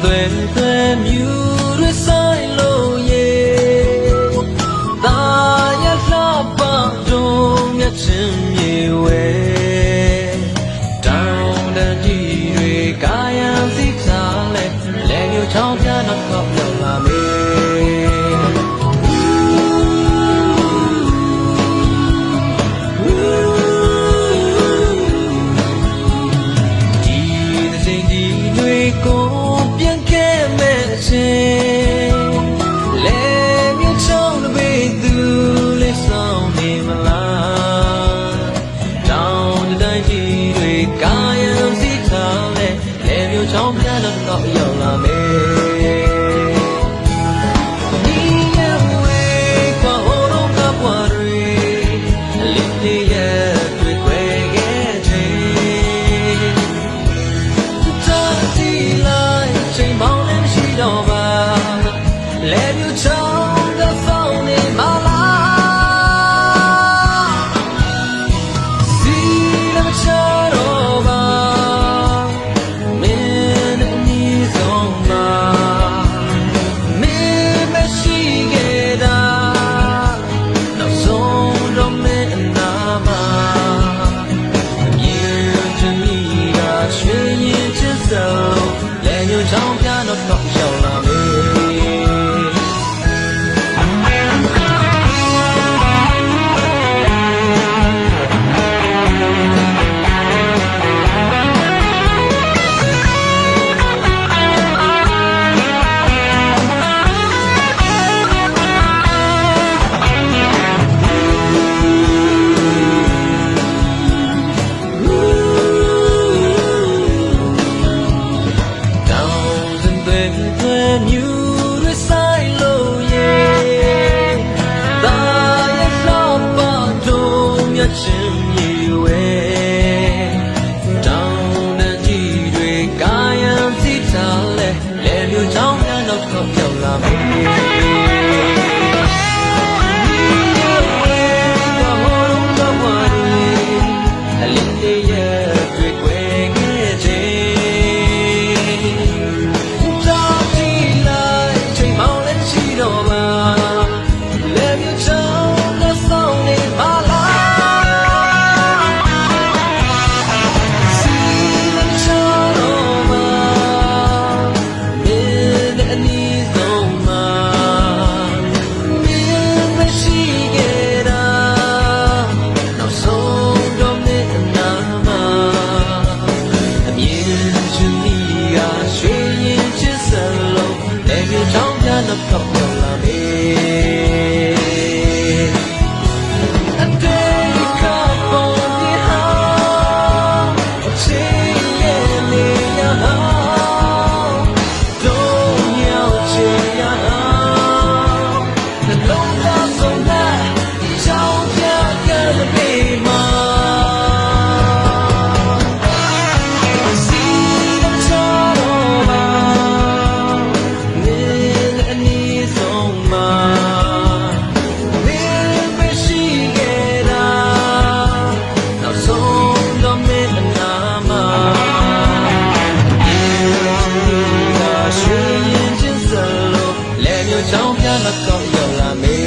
တွေမြူရဆိုင်လို့ရေသာရလှပတုံးမြချင်မြေဝဲတောင်းတကြီးတွေကာယံစိတ်ထားလဲလဲမျိုးချောင်းပြတော့ခေါက်ပြောလာမေချောင်းပြတော့တော့ရောက်လာမယ်ဒီရဲ့ဝေးကွာဟိုတော့ကပွားတွေအလင်းလေးရဲ့တွေ့ခွဲခဲ့ခြင်းတာတီလိုက်ချိန်မောင်းလည်းမရှိတော့ပါလဲမျိုးချောင်းတော့ဖောင်းနေမလားစီလည်းချောင်းတော့ပါချောင်းပြတော့တော့ရောက်လာမေမြူရဆိုင်လို့ရေသာရလှပတုံးမြချင်မြေဝဲတောင်းတကြီးတွေကာယံစိတ်ထားလဲလဲမျိုးချောင်းများတော့ခေါက်ပြောလာမေတော့ခေါက်ပြောလာမေအတေးခါပေါ်မြေဟာအချေရဲ့နေရဟာတော့ရောက်ချေရဟာနှလုံးသားဆုံးတဲ့ချောင်းပြကလေးမှာချောင်းပြတော့ကောက်ရောက်လာမေ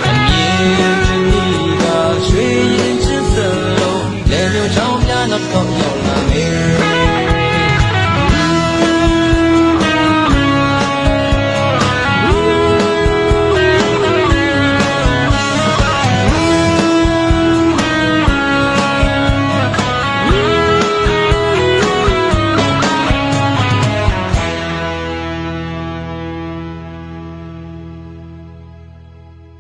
အမြင်ချင်းဒီကရွှေရင်ချင်းစလုံးလဲမျိုးချောင်းပြတော့ကောက်